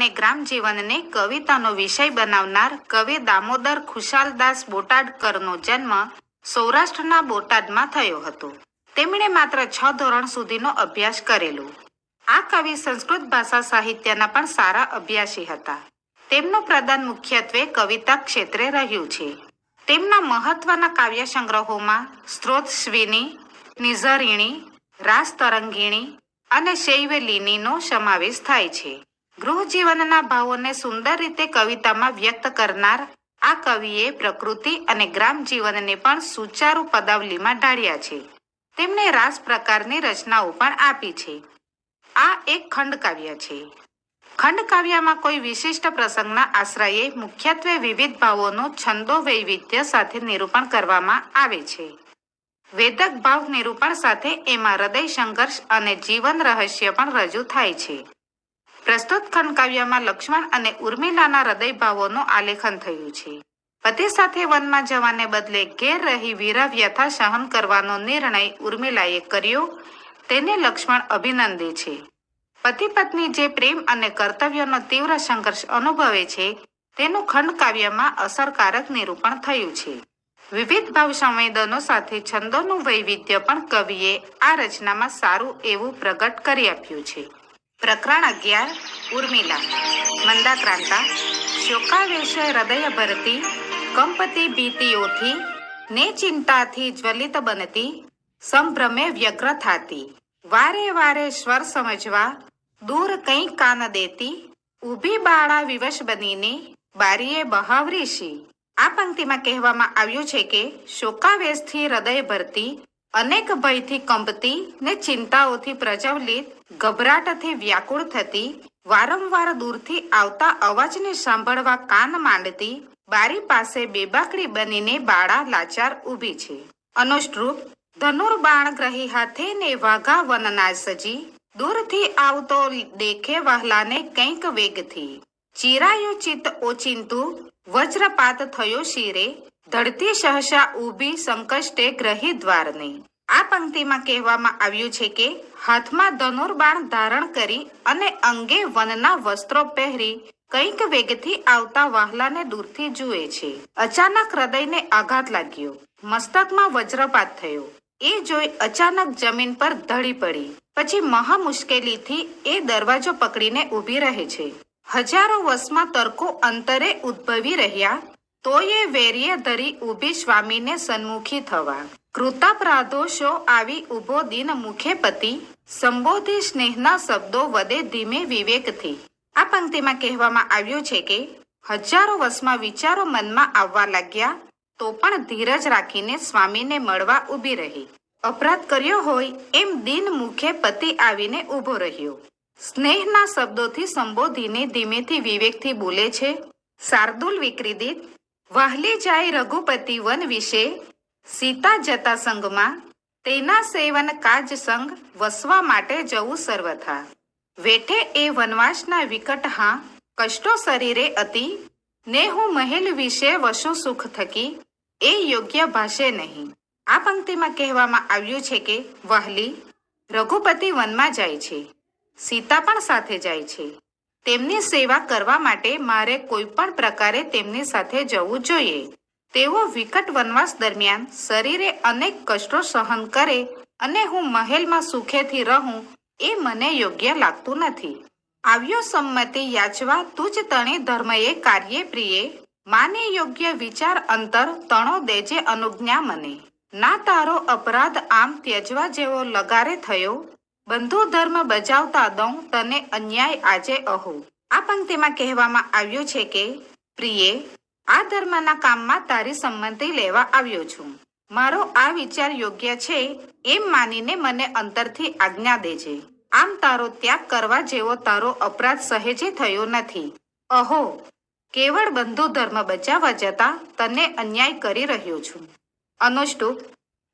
અને ગ્રામ જીવનને કવિતાનો વિષય બનાવનાર કવિ દામોદર ખુશાલદાસ બોટાડકરનો જન્મ સૌરાષ્ટ્રના બોટાદમાં થયો હતો. તેમણે માત્ર 6 ધોરણ સુધીનો અભ્યાસ કરેલો. આ કવિ સંસ્કૃત ભાષા સાહિત્યના પણ સારા અભ્યાસી હતા. તેમનું પ્રદાન મુખ્યત્વે કવિતા ક્ષેત્રે રહ્યું છે. તેમના મહત્વના કાવ્ય સંગ્રહોમાં સ્ત્રોતસ્વિની, નિઝરિણી, રાસતરંગિણી અને શૈવલિનીનો સમાવેશ થાય છે. ગૃહજીવનના ભાવોને સુંદર રીતે કવિતામાં વ્યક્ત કરનાર આ કવિએ પ્રકૃતિ અને ગ્રામ જીવનને પણ સુચારુ પદાવલીમાં ઢાળ્યા છે. તેમણે રાસ પ્રકારની રચનાઓ પણ આપી છે. આ એક ખંડકાવ્ય છે. ખંડકાવ્યમાં કોઈ વિશિષ્ટ પ્રસંગના આશ્રયે મુખ્યત્વે વિવિધ ભાવોનું છંદો વૈવિધ્ય સાથે નિરૂપણ કરવામાં આવે છે. વેદક ભાવ નિરૂપણ સાથે એમાં હૃદય સંઘર્ષ અને જીવન રહસ્ય પણ રજૂ થાય છે. પ્રસ્તુત ખંડકાવ્યમાં લક્ષ્મણ અને ઉર્મિલાના હૃદય ભાવોનું આલેખન થયું છે. પતિ સાથે વનમાં જવાને બદલે ઘેર રહી વીરા વ્યથા સહન કરવાનો નિર્ણય ઉર્મિલાએ કર્યો, તેને લક્ષ્મણ અભિનંદે છે. પતિ પત્ની જે પ્રેમ અને કર્તવ્યનો તીવ્ર સંઘર્ષ અનુભવે છે તેનું ખંડકાવ્યમાં અસરકારક નિરૂપણ થયું છે. વિવિધ ભાવ સંવેદનો સાથે છંદોનું વૈવિધ્ય પણ કવિએ આ રચનામાં સારું એવું પ્રગટ કરી આપ્યું છે. પ્રકરણ 11 ઉર્મિલા. મંદાક્રાંતા શોકાવેશે હૃદય ભરતી, કંપતી ભીતિઓથી ને ચિંતાથી જ્વલિત બનતી, સંભ્રમે વ્યગ્ર થાતી, વારે વારે સ્વર સમજવા દૂર કંઈ કાન દેતી, ઊભી બાળા વિવશ બનીને બારીએ બહાવરી શી. આ પંક્તિમાં કહેવામાં આવ્યું છે કે શોકાવેશથી હૃદય ભરતી, અનેક ભયથી કંપતી ને ચિંતાઓથી પ્રજ્વલિત, ગભરાટથી વ્યાકુળ થતી, વારંવાર દૂરથી આવતા અવાજને સાંભળવા કાન માંડતી, બારી પાસે બેબાકડી બનીને બાળા લાચાર ઊભી છે. અનુષ્ટુપ ધનુર્બાણ ગ્રહી હાથે ને વાઘા વનના સજી, દૂરથી આવતો દેખે વહલાને કંઈક વેગથી, ચીરાયું ચિત્ત ઓચિંતું વજ્રપાત થયો શિરે, ધડતી સહસા ઊભી સંકષ્ટે ગ્રહી દ્વારને. આ પંક્તિમાં કહેવામાં આવ્યું છે કે હાથમાં ધનુર્બાણ ધારણ કરી અને અંગે વનના વસ્ત્રો પહેરી કંઈક વેગથી આવતા વહાલાને દૂરથી જુએ છે. અચાનક હૃદયને આઘાત લાગ્યો, મસ્તકમાં વજ્રપાત થયો. એ જોઈ અચાનક જમીન પર ઢળી પડી. પછી મહા મુશ્કેલીથી એ દરવાજો પકડીને ઊભી રહે છે. હજારો વર્ષમાં તર્કો અંતરે ઉદ્ભવી રહ્યા, તોય વેર્ય ધરી ઊભી સ્વામીને સન્મુખી થવા. કૃતાપરાધો શો આવી ઊભો દિન મુખે પતિ, સંબોધી સ્નેહના શબ્દો વદે ધીમે વિવેકથી. આ પંક્તિમાં કહેવામાં આવ્યું છે કે હજારો વર્ષમાં વિચારો મનમાં આવવા લાગ્યા, તો પણ ધીરજ રાખીને સ્વામીને મળવા ઊભી રહી. અપરાધ કર્યો હોય એમ દિન મુખે પતિ આવીને ઊભો રહ્યો. સ્નેહના શબ્દોથી સંબોધીને ધીમેથી વિવેકથી બોલે છે. શાર્દુલ વિક્રીડિત વહાલી જાય રઘુપતિ વન વિશે, સીતા જતા સંગમાં તેના સેવન કાજ સંગ વસવા માટે જવું સર્વથા. વેઠે એ વનવાસના વિકટ હા કષ્ટો શરીરે અતિ, ને હું મહેલ વિશે વસું સુખ થકી, એ યોગ્ય ભાષે નહીં. આ પંક્તિમાં કહેવામાં આવ્યું છે કે વહાલી રઘુપતિ વનમાં જાય છે, સીતા પણ સાથે જાય છે. તેમની સેવા કરવા માટે મારે કોઈ પણ પ્રકારે તેમની સાથે જવું જોઈએ. તેઓ વિકટ વનવાસ દરમિયાન શરીરે અનેક કષ્ટો સહન કરે અને હું મહેલમાં સુખેથી રહું એ મને યોગ્ય લાગતું નથી. આવ્યો સંમતિ યાચવા તુજ તણી ધર્મએ કાર્યે પ્રિયે, માને યોગ્ય વિચાર અંતર તણો દેજે અનુજ્ઞા મને. ના તારો અપરાધ આમ ત્યજવા જેવો લગારે થયો, બંધુ ધર્મ બજાવતા દઉં તને અન્યાય આજે અહો. આ પંક્તિમાં કહેવામાં આવ્યું છે કે પ્રિયે, આ ધર્મના કામમાં તારી સંમતિ લેવા આવ્યો છું. મારો આ વિચાર યોગ્ય છે એમ માનીને મને અંતરથી આજ્ઞા દેજે. આમ તારો ત્યાગ કરવા જેવો તારો અપરાધ સહેજે થયો નથી. અહો, કેવળ બંધુ ધર્મ બચાવવા જતા તને અન્યાય કરી રહ્યો છું. અનુષ્ટુપ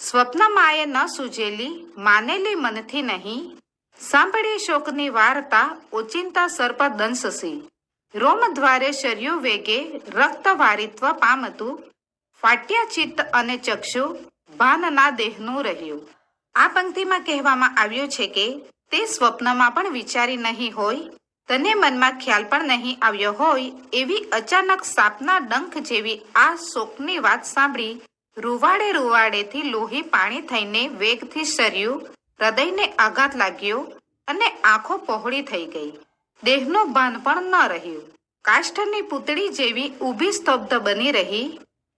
સ્વપ્નમાએ ન સૂજેલી માનેલી મનથી નહીં, સાંભળી શોકની વાર્તા ઓચિંતા સર્પ દંશસી, રોમ દ્વારે શર્યું વેગે રક્ત વારિત્વ પામતું, ફાટ્યા ચિત્ત અને ચક્ષુ ભાનના દેહનું રહ્યું. આ પંક્તિમાં કહેવામાં આવ્યું છે કે તે સ્વપ્નમાં પણ વિચારી નહીં હોય તને મનમાં ખ્યાલ પણ નહીં આવ્યો હોય એવી અચાનક સાપના ડંખ જેવી આ શોકની વાત સાંભળી રૂવાડે રૂવાડેથી લોહી પાણી થઈને વેગથી સર્યું, હૃદયને આઘાત લાગ્યો અને આંખો પહોળી થઈ ગઈ. દેહનું ભાન પણ ન રહ્યું. કાષ્ઠની પૂતળી જેવી ઊભી સ્તબ્ધ બની રહી.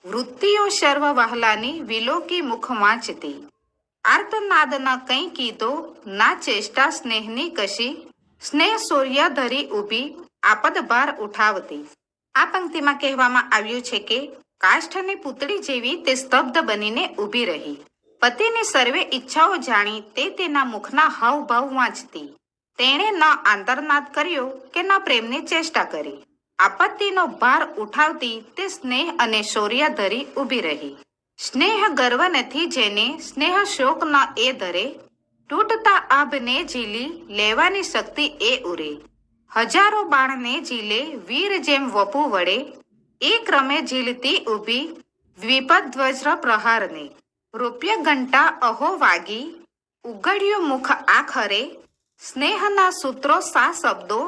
વૃત્તિઓ સર્વ વહાલાની વિલોકી મુખ વાંચતી. આર્તનાદ ન કંઈ કીધો, ના ચેષ્ટા સ્નેહની કશી. સ્નેહ સૂર્ય ધરી ઊભી આપદ ભાર ઉઠાવતી. આ પંક્તિમાં કહેવામાં આવ્યું છે કે કાષ્ઠની પૂતળી જેવી તે સ્તબ્ધ બનીને ઊભી રહી. પતિની સર્વે ઈચ્છાઓ જાણી તે તેના મુખના હાવભાવ વાંચતી. તેણે ન આંતરનાદ કર્યો કે ન પ્રેમની ચેષ્ટા કરી. આપત્તિનો ભાર ઉઠાવતી તે સ્નેહ અને શૌર્ય ધરી ઊભી રહી. સ્નેહ ગર્વ નથી જેને, સ્નેહ શોક ન એ ધરે. તૂટતા આભને ઝીલી લેવાની શક્તિ એ ઉરે. હજારો બાણને ઝીલે વીર જેમ વપુ વડે. એ ક્રમે ઝીલતી ઊભી દ્વિપદ વજ્ર પ્રહારને. રૂપ્ય ઘંટા અહો વાગી, ઉઘડ્યું મુખ આખરે. સ્નેહના સૂત્રો સા શબ્દો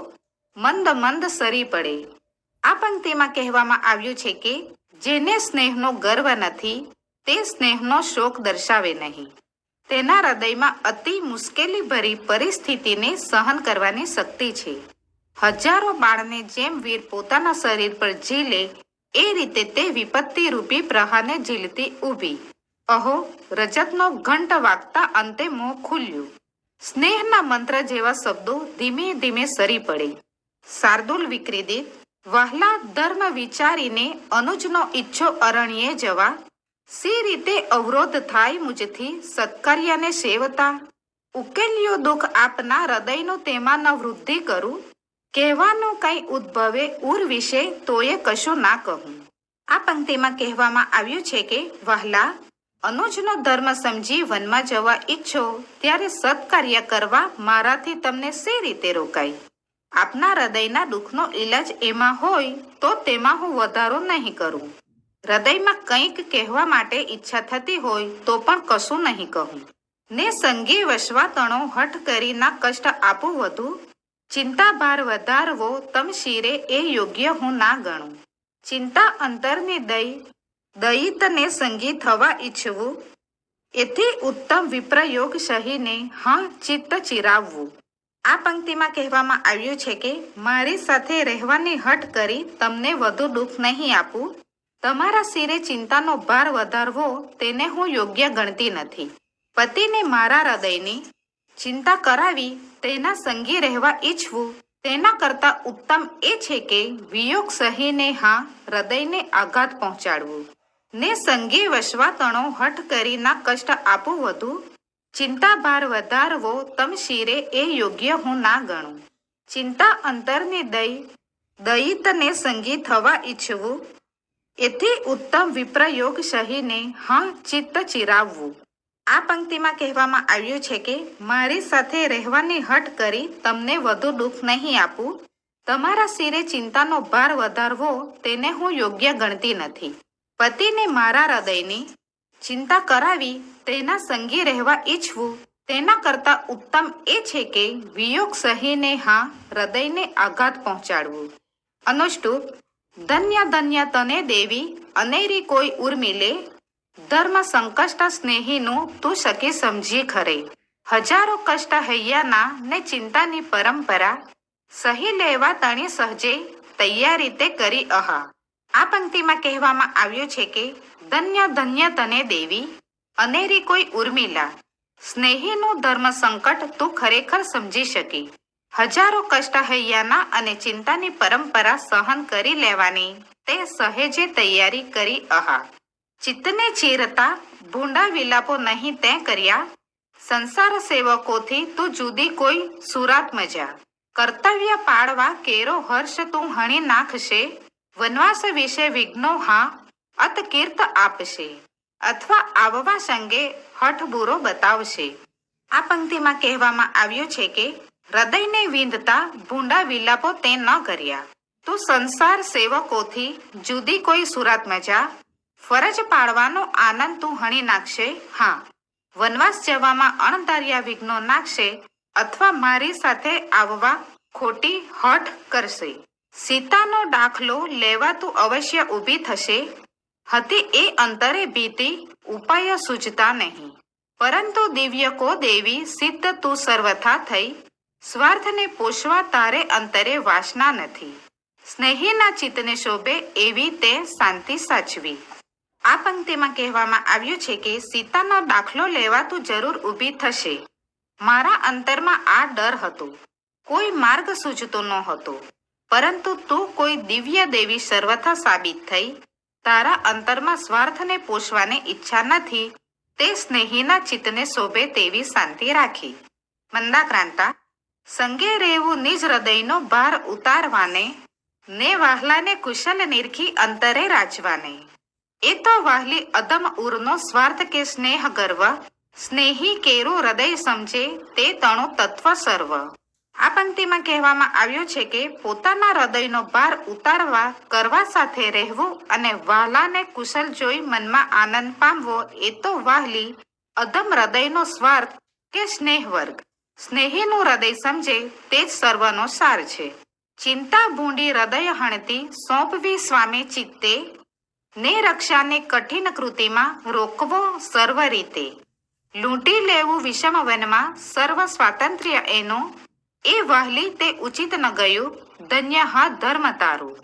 મંદ મંદ સરી પડે. આ પંક્તિમાં કહેવામાં આવ્યું છે કે જેને સ્નેહનો ગર્વ નથી તે સ્નેહનો શોક દર્શાવે નહીં. તેના હૃદયમાં અતિ મુશ્કેલી ભરી પરિસ્થિતિને સહન કરવાની શક્તિ છે. હજારો બાળને જેમ વીર પોતાના શરીર પર ઝીલે એ રીતે તે વિપત્તિ રૂપી પ્રહારને ઝીલતી ઊભી. અહો રજતનો ઘંટ વાગતા અંતે મોં ખુલ્યું. સ્નેહના મંત્ર જેવા શબ્દો ધીમે ધીમે સરી પડે. શાર્દુલ વિક્રીદિત. વહાલા ધર્મ વિચારીને અનુજનો ઈચ્છો અરણ્યે જવા. સી રીતે અવરોધ થાય મુજથી સત્કાર્યને સેવતા. ઉકેલ્યો દુઃખ આપના હૃદયનું તેમાં ન વૃદ્ધિ કરું. કહેવાનું કંઈ ઉદ્ભવે ઉર વિશે તોય કશું ના કહું. આ પંક્તિમાં કહેવામાં આવ્યું છે કે વહાલા, અનુજનો ધર્મ સમજી વનમાં જવા ઈચ્છો ત્યારે સત્કાર્ય કરવા મારાથી તમને શી રીતે રોકાય. આપના હૃદયના દુઃખનો ઈલાજ એમાં હોય તો તેમાં હું વધારો નહીં કરું. હૃદયમાં કંઈક કહેવા માટે ઈચ્છા થતી હોય તો પણ કશું નહીં કહું. ને સંગી વસવા તણો હઠ કરી ના કષ્ટ આપું વધુ. ચિંતા ભાર વધારવો તમ શિરે એ યોગ્ય હું ના ગણું. ચિંતા અંતરની દયિતને સંગી થવા ઈચ્છવું. એથી ઉત્તમ વિપ્રયોગ સહીને હા ચિત્ત ચિરાવવું. આ પંક્તિમાં કહેવામાં આવ્યું છે કે મારી સાથે રહેવાની હઠ કરી તમને વધુ દુઃખ નહીં આપું. તમારા શિરે ચિંતાનો ભાર વધારવો તેને હું યોગ્ય ગણતી નથી. પતિને મારા હૃદયની ચિંતા કરાવી તેના સંગી રહેવા ઈચ્છવું તેના કરતાં ઉત્તમ એ છે કે વિયોગ સહીને હા હૃદયને આઘાત પહોંચાડવું. ને સંગી વસવા તણો હઠ કરી ના કષ્ટ આપું વધુ. ચિંતા ભાર વધારવો તમ શિરે એ યોગ્ય હું ના ગણું. ચિંતા અંતરની દયિતને સંગી થવા ઈચ્છવું. એથી ઉત્તમ વિપ્રયોગ સહીને હા ચિત્ત ચિરાવવું. આ પંક્તિમાં કહેવામાં આવ્યું છે કે મારી સાથે રહેવાની હઠ કરી તમને વધુ દુઃખ નહીં આપું. તમારા શિરે ચિંતાનો ભાર વધારવો તેને હું યોગ્ય ગણતી નથી. પતિને મારા હૃદયની ચિંતા કરાવી તેના સંગી રહેવા ઈચ્છવું તેના કરતાં ઉત્તમ એ છે કે વિયોગ સહીને હા હૃદયને આઘાત પહોંચાડવું. અનુષ્ટુપ. ધન્ય ધન્ય તને દેવી અનેરી કોઈ ઉર્મિલે. ધર્મ સંકષ્ટ સ્નેહીનું તું સખી સમજી ખરે. હજારો કષ્ટ હૈયાના ને ચિંતાની પરંપરા. સહી લેવા તણી સહજે તૈયારી તે કરી અહા. આ પંક્તિમાં કહેવામાં આવ્યું છે કે ધન્ય ધન્ય તને દેવી અનેરી કોઈ ઉર્મિલા. સ્નેહીનું ધર્મ સંકટ તું ખરેખર સમજી શકી. હજારો કષ્ટ હૈયાના અને ચિંતાની પરંપરા સહન કરી લેવાની તે સહેજે તૈયારી કરી અહા. ચિત્તને ચીરતા ભૂંડા વિલાપો નહીં તે કર્યા. સંસાર સેવકોથી તું જુદી કોઈ સુરાત મજા. કર્તવ્ય પાળવા કેરો હર્ષ તું હણી નાખશે. વનવાસ વિશે વિઘ્નો હા અત કીર્ત આપશે. અથવા આવવા સંગે હઠ બુરો બતાવશે. આ પંક્તિમાં કહેવામાં આવ્યું છે કે હૃદયને વિંધતા ભૂંડા વિલાપો તે ન કર્યા. તું સંસાર સેવકોથી જુદી કોઈ સુરાત મજા. ફરજ પાડવાનો આનંદ તું હણી નાખશે. હા, વનવાસ જવામાં અણધાર્યા વિઘ્નો નાખશે અથવા મારી સાથે આવવા ખોટી હઠ કરશે. સીતાનો દાખલો લેવાતું અવશ્ય ઊભી થશે. હતી એ અંતરે ભીતિ ઉપાય સૂઝતા નહીં. પરંતુ દિવ્ય કો દેવી સિદ્ધ તું સર્વથા થઈ. સ્વાર્થને પોષવા તારે અંતરે વાસના નથી. સ્નેહીના ચિત્તને શોભે એવી તે શાંતિ સાચવી. આ પંક્તિમાં કહેવામાં આવ્યું છે કે સીતાનો દાખલો લેવાતું જરૂર ઊભી થશે. મારા અંતરમાં આ ડર હતો. કોઈ માર્ગ સૂઝતો ન હતો. પરંતુ તું કોઈ દિવ્ય દેવી સર્વથા સાબિત થઈ. તારા અંતરમાં સ્વાર્થને પોષવાની ઈચ્છા નથી. તે સ્નેહીના ચિત્તને શોભે તેવી શાંતિ રાખી. મંદાક્રાંતા. સંગે રહેવું નિજ હૃદયનો ભાર ઉતારવાને, ને વાહલાને કુશલ નિરખી અંતરે રાજવાને. એ તો વાહલી અદમ ઉરનો સ્વાર્થ કે સ્નેહ ગર્વ, સ્નેહી કેરું હૃદય સમજે તે તણું તત્વ સર્વ. આ પંક્તિમાં કહેવામાં આવ્યું છે કે પોતાના હૃદયનો ભાર ઉતારવા કરવા સાથે રહેવું અને વહાલાને કુશલ જોઈ મનમાં આનંદ પામવો એ તો વાહલી અદમ હૃદયનો સ્વાર્થ કે સ્નેહ વર્ગ. સ્નેહીનું હૃદય સમજે તે જ સર્વનો સાર છે. ચિંતા ભૂંડી હૃદય હણતી સોંપવી સ્વામી ચિત્તે, ને રક્ષાને કઠિન કૃતિમાં રોકવો સર્વ રીતે. લૂંટી લેવું વિષમ વનમાં સર્વ સ્વાતંત્ર્ય એનું, એ વહાલી તે ઉચિત ન ગયું ધન્ય હા ધર્મ તારું.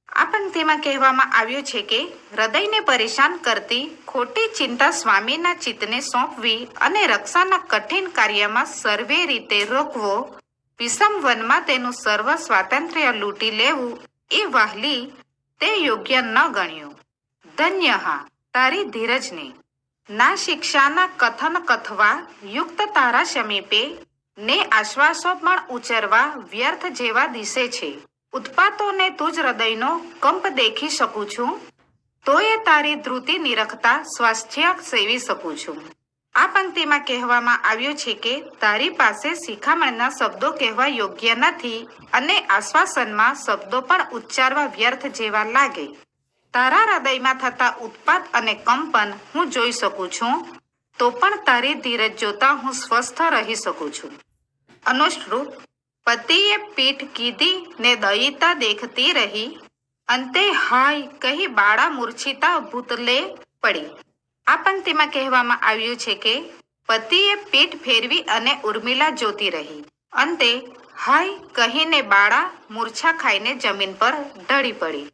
આ પંક્તિમાં કહેવામાં આવ્યું છે કે હૃદયને પરેશાન કરતી ખોટી ચિંતા સ્વામીના ચિત્તને સોંપવી અને રક્ષાના કઠિન કાર્યમાં સર્વે રીતે રોકવો, વિષમ વનમાં તેનું સર્વ સ્વાતંત્ર્ય લૂંટી લેવું એ વહાલી તે યોગ્ય ન ગણ્યું. ધન્ય હા તારી ધીરજને, ના શિક્ષાના કથન કથવા યુક્ત તારા સમીપે, ને આશ્વાસો પણ ઉચ્ચરવા વ્યર્થ જેવા દિશે છે. ઉત્પાતોને તુજ હૃદયનો કંપ દેખી શકું છું, તોય તારી ધ્રુતિ નિરખતા સ્વાસ્થ્ય સેવી શકું છું. આ પંક્તિમાં કહેવામાં આવ્યું છે કે તારી પાસે શિખામણના શબ્દો કહેવા યોગ્ય નથી અને આશ્વાસનમાં શબ્દો પણ ઉચ્ચારવા વ્યર્થ જેવા લાગે. તારા હૃદયમાં થતા ઉત્પાત અને કંપન હું જોઈ શકું છું, તો પણ તારી ધીરજ જોતા હું સ્વસ્થ રહી શકું છું. અનુશ્રુત. પતિએ પીઠ કીધી ને દયિતા દેખતી રહી, અંતે હાય કહી બાળા મૂર્છિતા ભૂતલે પડી. આ પંક્તિમાં કહેવામાં આવ્યું છે કે પતિએ પીઠ ફેરવી અને ઉર્મિલા જોતી રહી. અંતે હાય કહીને બાળા મૂર્છા ખાઈને જમીન પર ઢળી પડી.